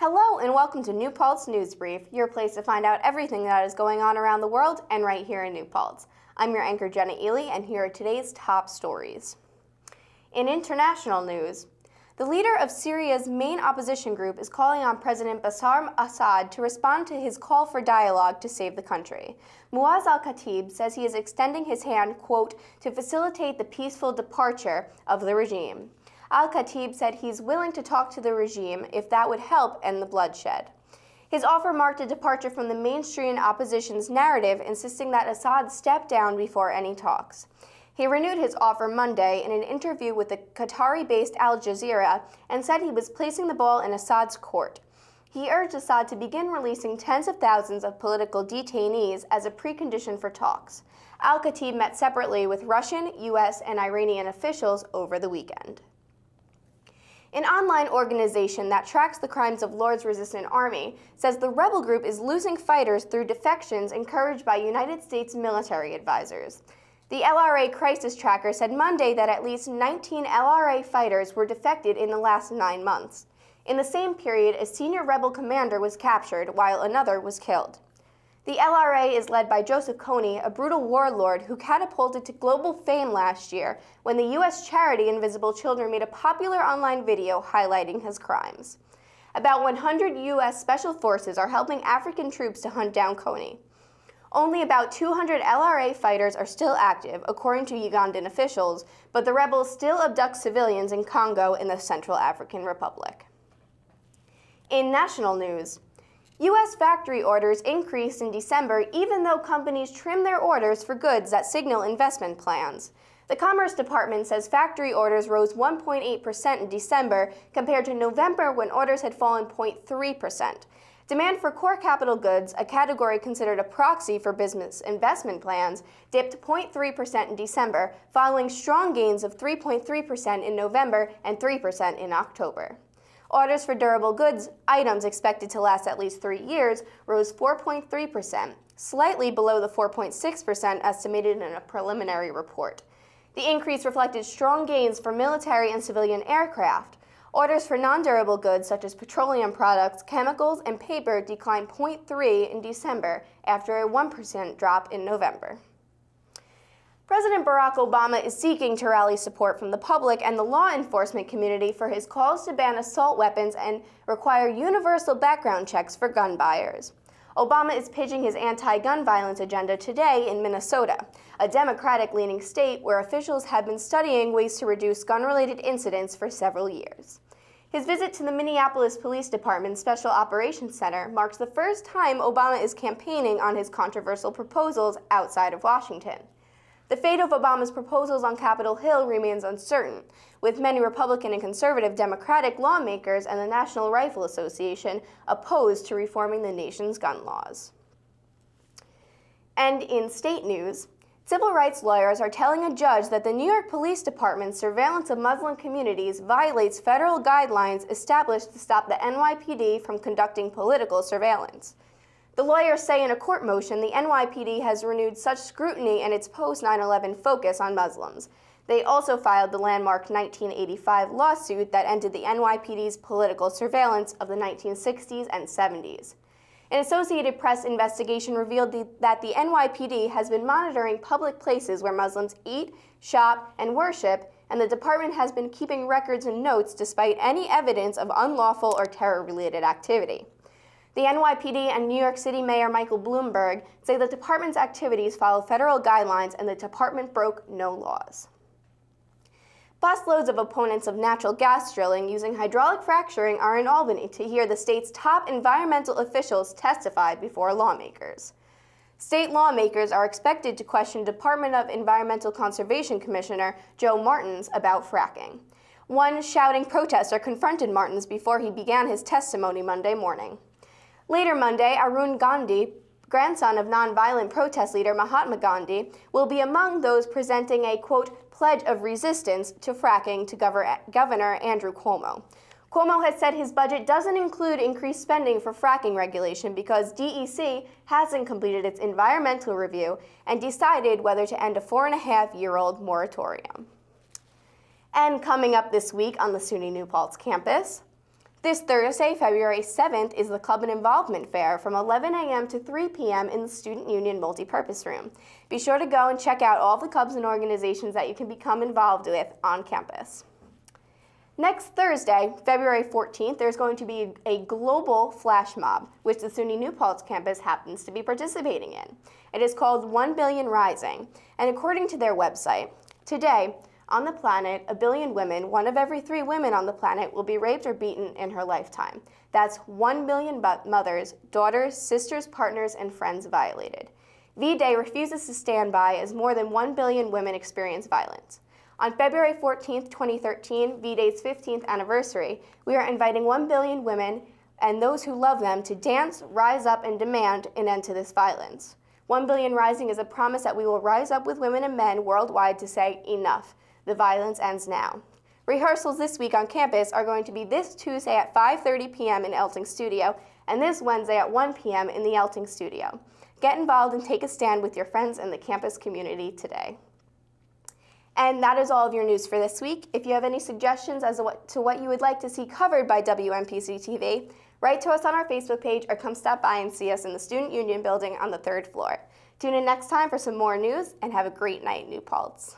Hello and welcome to New Paltz News Brief, your place to find out everything that is going on around the world and right here in New Paltz. I'm your anchor Jenna Ely, and here are today's top stories. In international news, the leader of Syria's main opposition group is calling on President Bashar al-Assad to respond to his call for dialogue to save the country. Muaz al-Khatib says he is extending his hand, quote, to facilitate the peaceful departure of the regime. Al-Khatib said he's willing to talk to the regime if that would help end the bloodshed. His offer marked a departure from the mainstream opposition's narrative, insisting that Assad step down before any talks. He renewed his offer Monday in an interview with the Qatari-based Al Jazeera and said he was placing the ball in Assad's court. He urged Assad to begin releasing tens of thousands of political detainees as a precondition for talks. Al-Khatib met separately with Russian, U.S., and Iranian officials over the weekend. An online organization that tracks the crimes of Lord's Resistance Army says the rebel group is losing fighters through defections encouraged by United States military advisors. The LRA Crisis Tracker said Monday that at least 19 LRA fighters were defected in the last 9 months. In the same period, a senior rebel commander was captured while another was killed. The LRA is led by Joseph Kony, a brutal warlord who catapulted to global fame last year when the U.S. charity Invisible Children made a popular online video highlighting his crimes. About 100 U.S. Special Forces are helping African troops to hunt down Kony. Only about 200 LRA fighters are still active, according to Ugandan officials, but the rebels still abduct civilians in Congo in the Central African Republic. In national news, U.S. factory orders increased in December even though companies trim their orders for goods that signal investment plans. The Commerce Department says factory orders rose 1.8% in December compared to November when orders had fallen 0.3%. Demand for core capital goods, a category considered a proxy for business investment plans, dipped 0.3% in December, following strong gains of 3.3% in November and 3% in October. Orders for durable goods, items expected to last at least 3 years, rose 4.3%, slightly below the 4.6% estimated in a preliminary report. The increase reflected strong gains for military and civilian aircraft. Orders for non-durable goods such as petroleum products, chemicals, and paper declined 0.3% in December after a 1% drop in November. President Barack Obama is seeking to rally support from the public and the law enforcement community for his calls to ban assault weapons and require universal background checks for gun buyers. Obama is pitching his anti-gun violence agenda today in Minnesota, a Democratic-leaning state where officials have been studying ways to reduce gun-related incidents for several years. His visit to the Minneapolis Police Department's Special Operations Center marks the first time Obama is campaigning on his controversial proposals outside of Washington. The fate of Obama's proposals on Capitol Hill remains uncertain, with many Republican and conservative Democratic lawmakers and the National Rifle Association opposed to reforming the nation's gun laws. And in state news, civil rights lawyers are telling a judge that the New York Police Department's surveillance of Muslim communities violates federal guidelines established to stop the NYPD from conducting political surveillance. The lawyers say in a court motion the NYPD has renewed such scrutiny in its post-9/11 focus on Muslims. They also filed the landmark 1985 lawsuit that ended the NYPD's political surveillance of the 1960s and 70s. An Associated Press investigation revealed that the NYPD has been monitoring public places where Muslims eat, shop, and worship, and the department has been keeping records and notes despite any evidence of unlawful or terror-related activity. The NYPD and New York City Mayor Michael Bloomberg say the department's activities follow federal guidelines and the department broke no laws. Busloads of opponents of natural gas drilling using hydraulic fracturing are in Albany to hear the state's top environmental officials testify before lawmakers. State lawmakers are expected to question Department of Environmental Conservation Commissioner Joe Martins about fracking. One shouting protester confronted Martins before he began his testimony Monday morning. Later Monday, Arun Gandhi, grandson of nonviolent protest leader Mahatma Gandhi, will be among those presenting a, quote, pledge of resistance to fracking to Governor Andrew Cuomo. Cuomo has said his budget doesn't include increased spending for fracking regulation because DEC hasn't completed its environmental review and decided whether to end a 4.5-year-old moratorium. And coming up this week on the SUNY New Paltz campus, This Thursday, February 7th, is the Club and Involvement Fair from 11 a.m. to 3 p.m. in the Student Union Multipurpose Room. Be sure to go and check out all the clubs and organizations that you can become involved with on campus. Next Thursday, February 14th, there's going to be a global flash mob, which the SUNY New Paltz campus happens to be participating in. It is called 1 Billion Rising, and according to their website, today, on the planet, 1 billion women, 1 of every 3 women on the planet, will be raped or beaten in her lifetime. That's 1 billion mothers, daughters, sisters, partners, and friends violated. V-Day refuses to stand by as more than 1 billion women experience violence. On February 14, 2013, V-Day's 15th anniversary, we are inviting 1 billion women and those who love them to dance, rise up, and demand an end to this violence. 1 Billion Rising is a promise that we will rise up with women and men worldwide to say enough. The violence ends now. Rehearsals this week on campus are going to be this Tuesday at 5:30 p.m. in Elting Studio and this Wednesday at 1 p.m. in the Elting Studio. Get involved and take a stand with your friends in the campus community today. And that is all of your news for this week. If you have any suggestions as to what you would like to see covered by WNPC-TV, write to us on our Facebook page or come stop by and see us in the Student Union building on the 3rd floor. Tune in next time for some more news and have a great night, New Paltz.